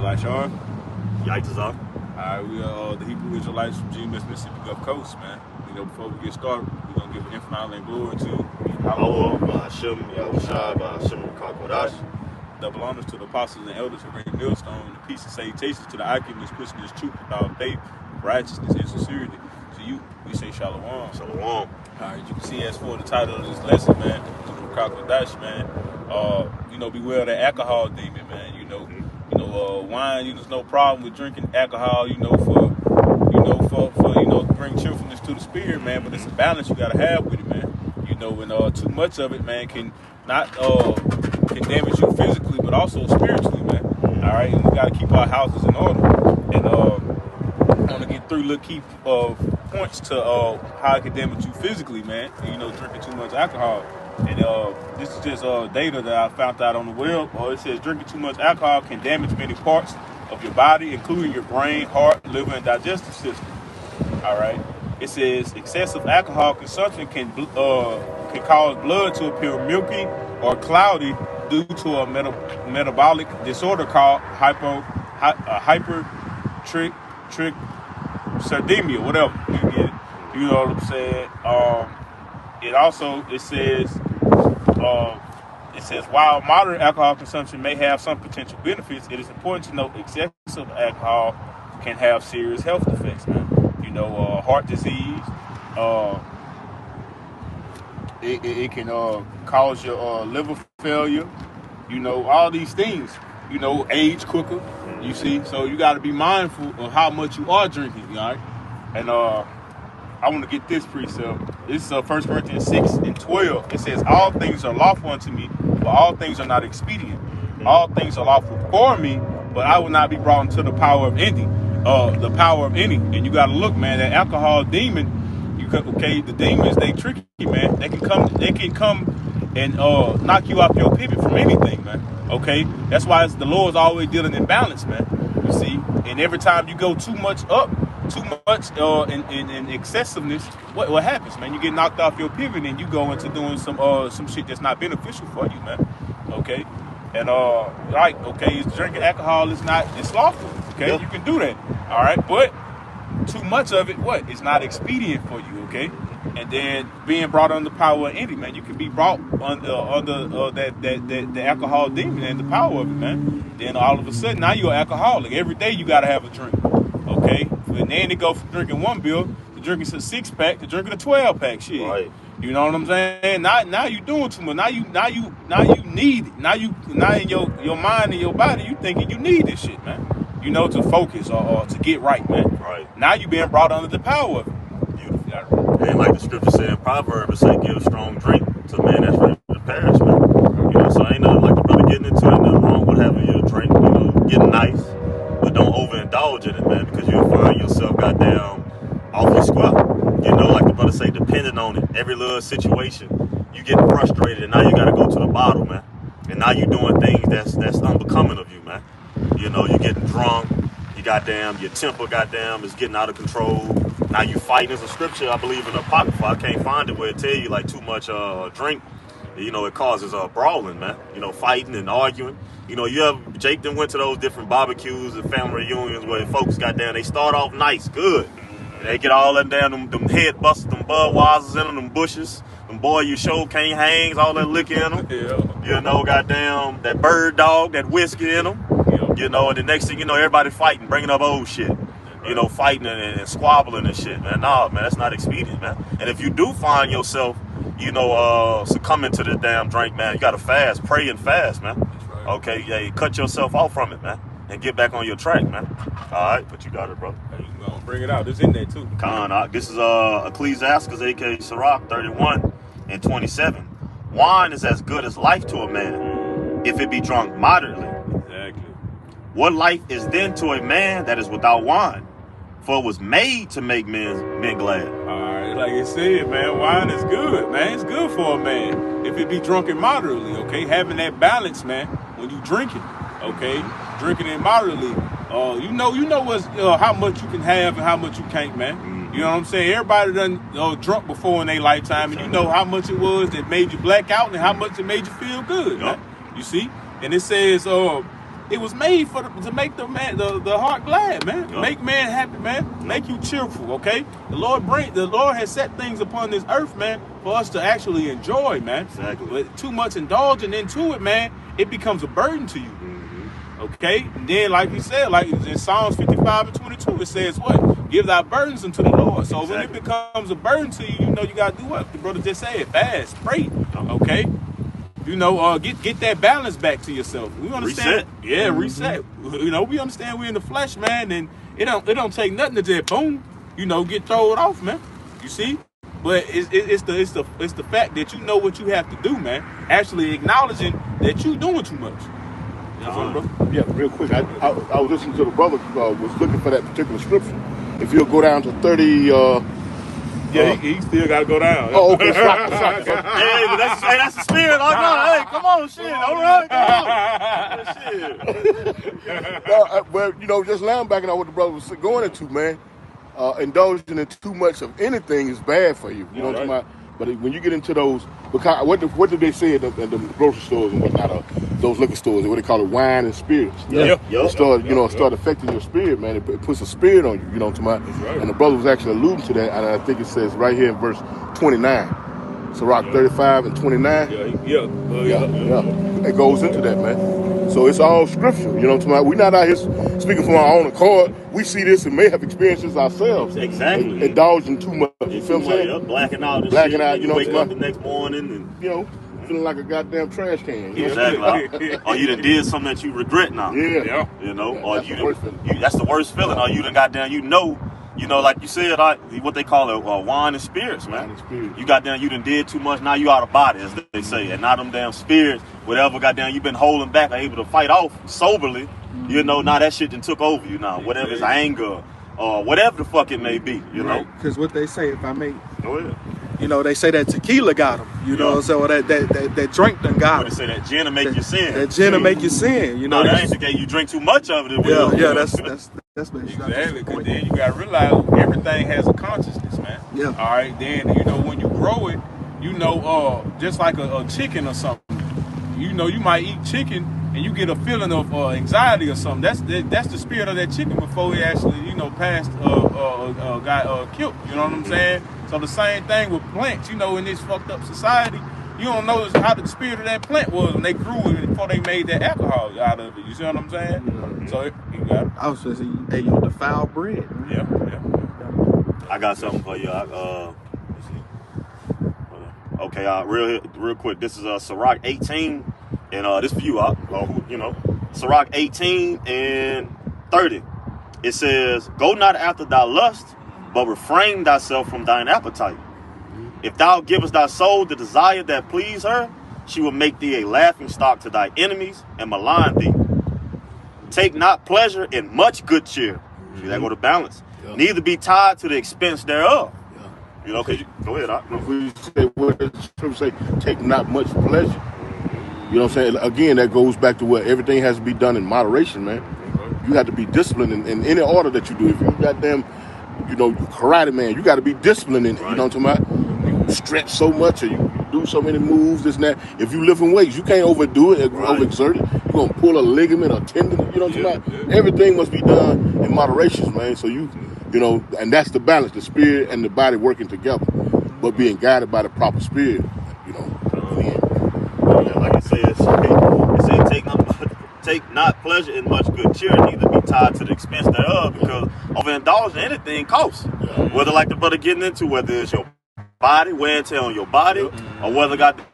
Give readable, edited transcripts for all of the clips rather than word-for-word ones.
Elishar. Yaitazar. Alright, we are the Hebrew Israelites from GMS Mississippi Gulf Coast, man. Before we get started, we're gonna give infinite honor and glory to Allah, Ba'ashem, Yahushua, Ba'ashem, Kakodash. double honors to the apostles and elders who bring millstone, and peace and salutations to the occupants pushing this truth without faith, righteousness, and sincerity. To you, we say shalom. Shalom. Alright, you can see as for the title of this lesson, man, to the Kakodash, man. Beware of the alcohol demon, man. Wine, there's no problem with drinking alcohol, to bring cheerfulness to the spirit, man. But it's a balance you gotta have with it, man. And too much of it, man, can damage you physically, but also spiritually, man. All right, and we gotta keep our houses in order. And I want to get 3 little key points to how it can damage you physically, man. Drinking too much alcohol. And this is just data that I found out on the web. It says drinking too much alcohol can damage many parts of your body, including your brain, heart, liver, and digestive system. All right. It says excessive alcohol consumption can cause blood to appear milky or cloudy due to a metabolic disorder called hypertriglyceridemia, whatever. You get it. You know what I'm saying? It says while moderate alcohol consumption may have some potential benefits, it is important to note excessive alcohol can have serious health effects, man. Heart disease. It can cause your liver failure. All these things. Age quicker. You see, so you got to be mindful of how much you are drinking, all right? And I want to get this precept. This is 1 Corinthians 6:12. It says, all things are lawful unto me, but all things are not expedient. All things are lawful for me, but I will not be brought into the power of any. And you got to look, man, that alcohol demon, the demons, they tricky, man. They can come and knock you off your pivot from anything, man. Okay? That's why the Lord's always dealing in balance, man. You see? And every time you go too much in excessiveness, what happens, man? You get knocked off your pivot and you go into doing some shit that's not beneficial for you, man. Okay? And drinking alcohol it's lawful. Okay, yeah. You can do that. All right, but too much of it, it's not expedient for you. Okay, and then being brought under the power of any, man, you can be brought under the alcohol demon and the power of it, man. Then all of a sudden now you're an alcoholic. Every day you gotta have a drink. Okay, and then it go from drinking 1 beer to drinking a 6-pack to drinking a 12-pack. Shit. Right. You know what I'm saying? Now you doing too much. Now you need it. Now in your mind and your body, you thinking you need this shit, man. To focus or to get right, man. Right. Now you being brought under the power of it. Beautiful. And like the scripture said in Proverbs, it say give a strong drink to a man that's ready to perish, man. So ain't nothing like the brother getting into it, nothing wrong with having your drink, getting nice. But don't overindulge in it, man, because you'll find yourself goddamn off your square. Like the brother say, depending on it. Every little situation, you get frustrated, and now you got to go to the bottle, man. And now you doing things that's unbecoming of you, man. You getting drunk. Your temper, is getting out of control. Now you fighting. There's a scripture, I believe, in the Apocrypha. I can't find it where it tell you like too much drink. It causes brawling, man. Fighting and arguing. Jake then went to those different barbecues and family reunions where folks they start off nice, good. And they get all them head busters, them Budweisers in them bushes. Them boy you show can't hangs, all that liquor in them. Yeah. That bird dog, that whiskey in them. And the next thing everybody fighting, bringing up old shit. Fighting and squabbling and shit, man. Nah, man, that's not expedient, man. And if you do find yourself, succumbing to the damn drink, man, you gotta fast, pray and fast, man. Right. Okay, yeah, cut yourself off from it, man, and get back on your track, man. All right, but you got it, bro. Hey, you gonna bring it out. This in there too. This is Ecclesiastes, aka Sirach 31:27. Wine is as good as life to a man, if it be drunk moderately. Exactly. What life is then to a man that is without wine? For it was made to make men glad. All right, like you said, man, wine is good, man. It's good for a man if it be drunken moderately, okay? Having that balance, man, when you drink it, okay? Drinking it moderately. You know what's how much you can have and how much you can't, man. You know what I'm saying? Everybody done drunk before in their lifetime, and you know how much it was that made you black out and how much it made you feel good, man. You see? And it says, It was made to make the heart glad, man. Yep. Make man happy, man. Make you cheerful, okay? The Lord has set things upon this earth, man, for us to actually enjoy, man. Exactly. But too much indulging into it, man, it becomes a burden to you. Okay? And then, like he said, like in Psalms 55 and 22, it says what? Give thy burdens unto the Lord. So when it becomes a burden to you, you know you got to do what? The brother just said, fast, pray, okay? You know, get that balance back to yourself. We understand. Reset. Yeah, reset. You know, we understand we're in the flesh, man, and it don't take nothing to just boom, you know, get thrown off, man. You see? But it's the fact that you know what you have to do, man. Actually acknowledging that you doing too much. Yeah, real quick. I was listening to the brother was looking for that particular scripture. If you'll go down to 30. He still got to go down. Oh, okay. Sorry. Hey, but that's the spirit. Oh, no, hey, come on, shit. All right, come on. Well, you know, just lambacking on what the brother was going into, man. Indulging in too much of anything is bad for you. You know what I'm talking about? But when you get into those, because what did they say at the grocery stores and whatnot, those liquor stores, what they call it, wine and spirits. Start affecting your spirit, man. It puts a spirit on you. You know what I'm talking about? Right. And the brother was actually alluding to that, and I think it says right here in verse 29. Sirach 35 and 29. It goes into that, man. So it's all scripture. You know what I'm talking about? We're not out here speaking from our own accord. We see this and may have experienced this ourselves. Exactly. Indulging too much. You feel what I'm saying? Blacking out. You know, wake up the next morning and you know, feeling like a goddamn trash can. You exactly. Or you done did something that you regret now. Yeah. You know, yeah, or that's the worst feeling. Or you done goddamn, you know, like you said, what they call it, wine and spirits, man. You goddamn, you done did too much. Now you out of body, as they say, and now them damn spirits, whatever goddamn you been holding back, are able to fight off soberly. You know, now that shit done took over you now. Whatever it's anger or whatever the fuck it may be. You know, because what they say, if I may, go ahead. You know, they say that tequila got them. You know, so that drink done got them. They say that gin will make you sin. That gin will make you sin. You know, that ain't okay. You drink too much of it. That's exactly. Because then you gotta realize everything has a consciousness, man. Yeah. All right. Then when you grow it, just like a chicken or something. You know, you might eat chicken and you get a feeling of anxiety or something. That's the spirit of that chicken before it actually passed got killed. You know what I'm saying? So the same thing with plants. You know, in this fucked up society, you don't know how the spirit of that plant was when they grew it before they made that alcohol out of it. You see what I'm saying? Mm-hmm. So you got it. I was just saying, hey, the foul bread. Yeah. I got something for you. Let's see. Okay, real quick. This is Sirach 18, and this for you, Sirach 18 and 30. It says, "Go not after thy lust, but refrain thyself from thine appetite. If thou givest thy soul the desire that please her, she will make thee a laughing stock to thy enemies and malign thee. Take not pleasure in much good cheer." See, that go to balance. Yeah. Neither be tied to the expense thereof. Yeah. You know, go ahead. What does the scripture say? Take not much pleasure. You know what I'm saying? Again, that goes back to where everything has to be done in moderation, man. You have to be disciplined in any order that you do. If you goddamn, karate man, you got to be disciplined in it. Right. You know what I'm talking about? You stretch so much or you do so many moves, this and that. If you lifting weights, you can't overdo it, overexert it. You're going to pull a ligament or tendon. You know what I'm talking about? Everything must be done in moderation, man. So and that's the balance, the spirit and the body working together, but being guided by the proper spirit, like it says, take not pleasure in much good cheer, neither be tied to the expense thereof, because overindulging in anything costs. Yeah. Whether, like the brother getting into, whether it's your body, wear and tear on your body, or whether goddamn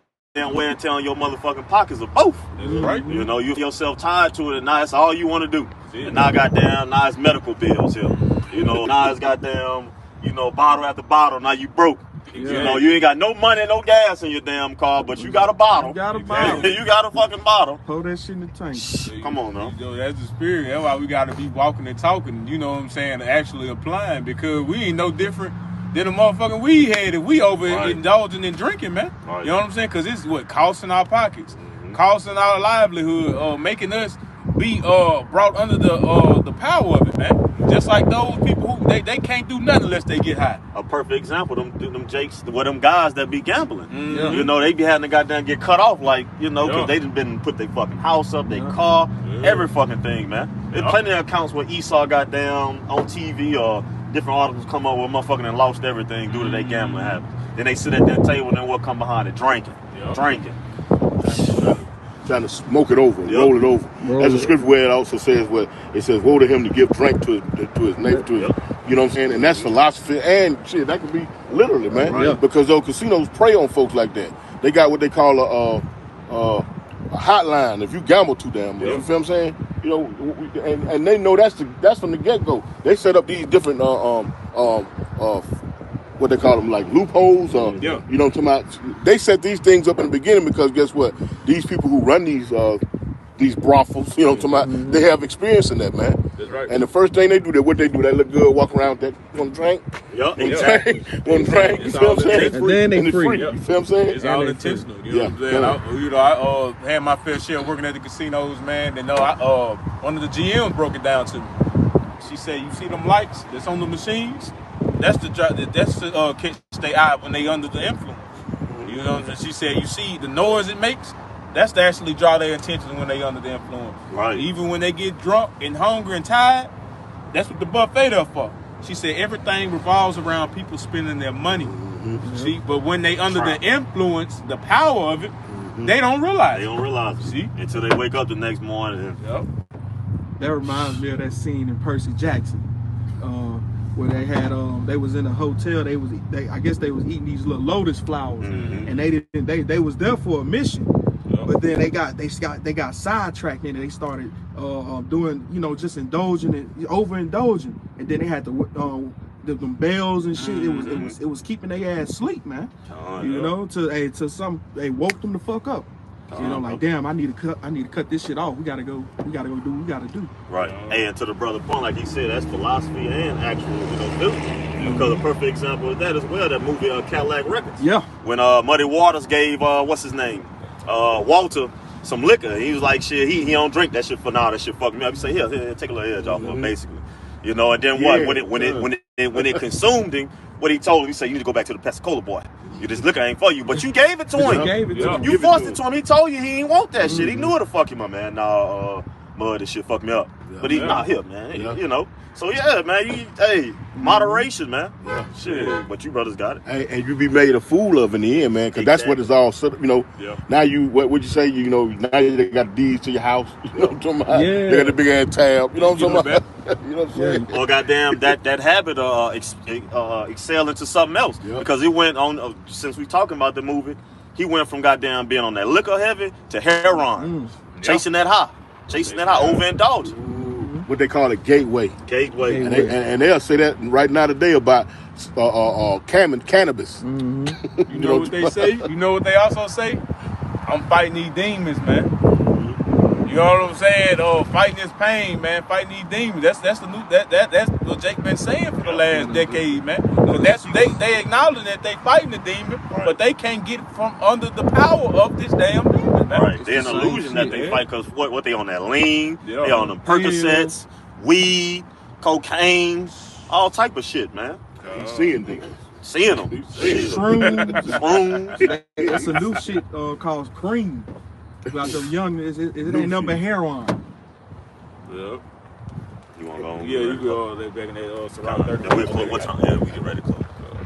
wear and tear on your motherfucking pockets, or both. That's right. You know, you feel yourself tied to it, and now that's all you want to do. And now it's medical bills here. You know, now it's goddamn, bottle after bottle, now you broke. Yeah. You know, you ain't got no money, no gas in your damn car, but you got a bottle. You got a bottle. You got a fucking bottle. Pour that shit in the tank. Come on, now. That's the spirit. That's why we got to be walking and talking, you know what I'm saying, actually applying, because we ain't no different than a motherfucking weed head if we overindulging in drinking, man. Right. You know what I'm saying? Because it's costing our pockets, costing our livelihood, making us be brought under the power of it, man. Just like those people who they can't do nothing unless they get high. A perfect example, them Jakes, them guys that be gambling. Mm-hmm. You know, they be having to goddamn get cut off, like, you know, because Yeah. they done been put their fucking house up, their car, every fucking thing, man. There's plenty of accounts where Esau got down on TV or different articles come up where motherfucking and lost everything due to their gambling habits. Then they sit at that table and then what come behind it? Drinking. Trying to smoke it over, roll it over. As the scripture where it also says, it says, woe to him to give drink to his neighbor, you know what I'm saying? And that's philosophy, and shit, that could be literally, man. Right. Because those casinos prey on folks like that. They got what they call a hotline if you gamble too damn much. You feel what I'm saying? You know, and they know that's from the get-go. They set up these different what they call them, like loopholes, you know what I'm talking about? They set these things up in the beginning because guess what? These people who run these brothels, you know what I'm talking about? They have experience in that, man. That's right. And the first thing they do, they look good, walk around with that one drink, Exactly. one drink, you feel what I'm saying? And then they And it's free. You feel what I'm saying? It's all intentional. You know what I'm saying? I had my fair share working at the casinos, man. And one of the GMs broke it down to me. She said, "You see them lights that's on the machines? That's to catch their eye when they under the influence. You know what I'm saying?" She said, "You see the noise it makes? That's to actually draw their attention when they under the influence. Right. Even when they get drunk and hungry and tired, that's what the buffet there for." She said everything revolves around people spending their money. See, but when they under the influence, the power of it, they don't realize. They don't realize it. See? Until they wake up the next morning. That reminds me of that scene in Percy Jackson, where they had they was in a hotel. I guess they was eating these little lotus flowers, and they was there for a mission, but then they got sidetracked and they started doing, you know, just indulging and overindulging, and then they had to them bells and shit. It was keeping their ass asleep, man. You know, they woke them the fuck up. You know, like, damn, I need to cut this shit off. We gotta go do what we gotta do. Right. And to the brother point, like he said, that's philosophy and actual, you know, physical. Because a perfect example of that as well, that movie Cadillac Records. Yeah. When Muddy Waters gave what's his name? Walter some liquor. He was like, shit, he don't drink that shit for now. That shit fucked me up. He said, here, take a little edge off of him, basically. You know, and then what? When it consumed him, what he told him, he said, you need to go back to the Pensacola boy. This liquor ain't for you, but you gave it to him. You forced it to him. He told you he didn't want that shit. He knew it to fuck you, my man. Nah, Mud, this shit fucked me up. But he not here, man. You know. So yeah, man. Moderation, man. Shit. But you brothers got it. And you be made a fool of in the end, man, because that's what it's all set up, you know. Now what would you say? You know, now they got deeds to your house. You know what I'm talking about? They got the big ass tab. You know what I'm talking about? You know what I'm saying? Or goddamn that habit excel into something else. Because he went on, since we talking about the movie, he went from goddamn being on that liquor heavy to heroin. Chasing that high. Overindulging. What they call it, gateway. And they'll say that right now today about cannabis. You know what they say? You know what they also say? I'm fighting these demons, man. You know what I'm saying? Fighting this pain, man. Fighting these demons. That's what Jake been saying for the last decade, man. But they acknowledge that they fighting the demon, but they can't get from under the power of this damn demon, man. Right. They're an illusion that they fight because what they on that lean, they on them Percocets, weed, cocaine, all type of shit, man. Seeing things. Seeing them. Shrooms. That's a new shit called cream. About them young, it ain't nothing but heroin. You want to go on? Yeah, you go back in that Ciroc 31. What time? Yeah, we get ready to close.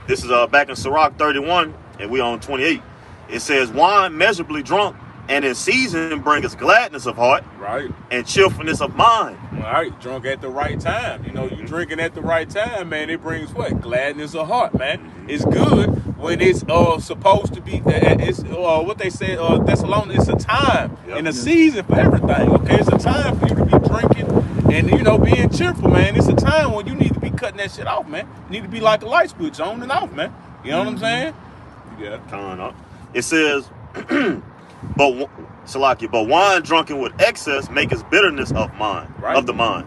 This is back in Ciroc 31, and we on 28. It says, wine measurably drunk and in season brings gladness of heart, right, and cheerfulness of mind. Right, drunk at the right time. You know, you drinking at the right time, man. It brings what? Gladness of heart, man. It's good when it's supposed to be. It's what they said. Thessalonians. It's a time and a season for everything. Okay, it's a time for you to be drinking and being cheerful, man. It's a time when you need to be cutting that shit off, man. You need to be like a light switch on and off, man. You know what I'm saying? Yeah. Coming up. It says. But wine drunken with excess maketh bitterness of mind, of the mind.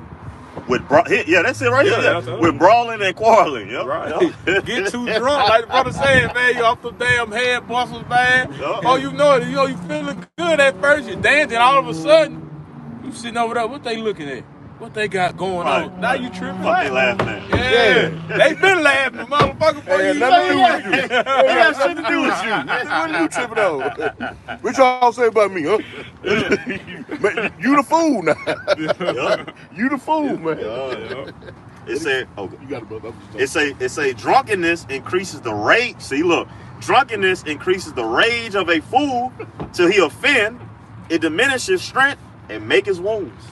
That's it right here. With brawling and quarreling. Right. Get too drunk, like the brother said, man. You off the damn head bustles, man. Oh, you know it. You feeling good at first. You're dancing, all of a sudden, You sitting over there, what they looking at? What they got going on? Now you tripping. What they laughing at? Yeah. They been laughing, motherfucker, for Hey, you. nothing to do with you. Hey, got shit to do with you. What are you tripping on? What y'all say about me, huh? Man, you the fool now. You the fool, man. It said, You got it, brother. it say drunkenness increases the rage. See, look, drunkenness increases the rage of a fool till he offend. It diminishes strength and make his wounds.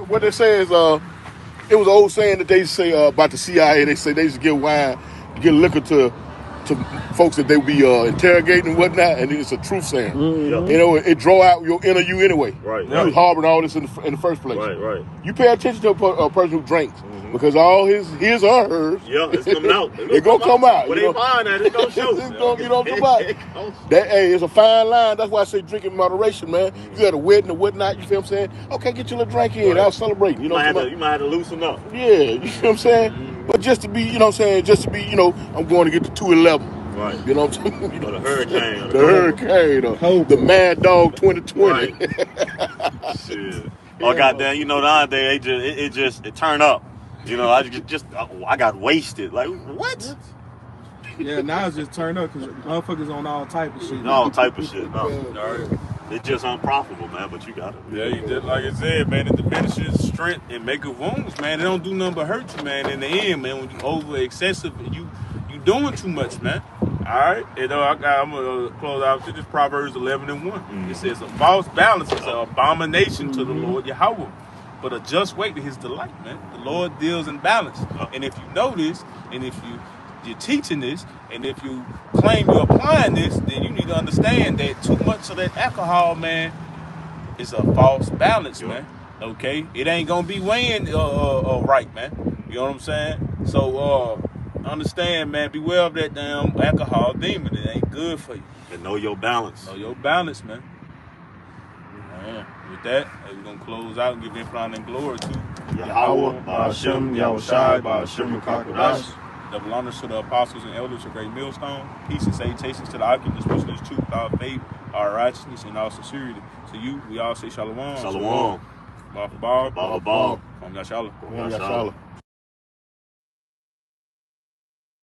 What they say is, it was an old saying that they say about the CIA. They say they used to give wine, give liquor to folks that they be interrogating and whatnot, and it's a truth saying. Yeah. You know, it draw out your inner you anyway. Right, You right. was harboring all this in the first place. Right. You pay attention to a person who drinks because all his or hers, Yeah, it's coming out. It gonna come out. When you they know? find that, it's gonna show. It's gonna, come out. That, hey, it's a fine line. That's why I say drink in moderation, man. You had a wedding or whatnot, you feel what I'm saying? Okay, get your little drink in. Right. I'll celebrate. You know what I'm saying? You might have to loosen up. Yeah, you feel what I'm saying? But just to be, you know what I'm saying? Just to be, I'm going to get to 211. Right. You know what I'm saying? Or the hurricane. The hurricane, or the Mad Dog 2020. Right. Shit. Oh, goddamn, nowadays it turned up. I got wasted. Like, what? Yeah, now it's just turned up because motherfuckers on all type of shit. All type of shit. No. All right. It's just unprofitable, man, but you got it. Yeah, you just like I said, man, it diminishes strength and make it wounds, man. It don't do nothing but hurt you, man. In the end, man, when you over excessive, you doing too much, man. All right, I'm gonna close out to this Proverbs 11:1. It says, "A false balance is an abomination to the Lord Yahweh, but a just weight to His delight." Man, the Lord deals in balance, and if you know this, and if you're teaching this, and if you claim you're applying this, then you need to understand that too much of that alcohol, man, is a false balance, man. Okay, it ain't gonna be weighing right, man. You know what I'm saying? So understand, man. Beware of that damn alcohol demon. It ain't good for you. And know your balance. Know your balance, man. With that, we're gonna close out and give Him honor and glory to Yahweh, Ba'ashem, Yahushai, Ba'ashem, Kakadash. Double honors to the apostles and elders of Great Millstone. Peace and salutations to the occupants, which is truth, our faith, our righteousness, and our sincerity. To you, we all say shalom. Shalom. Ba for ba. Ba. From Yashala. Yashala.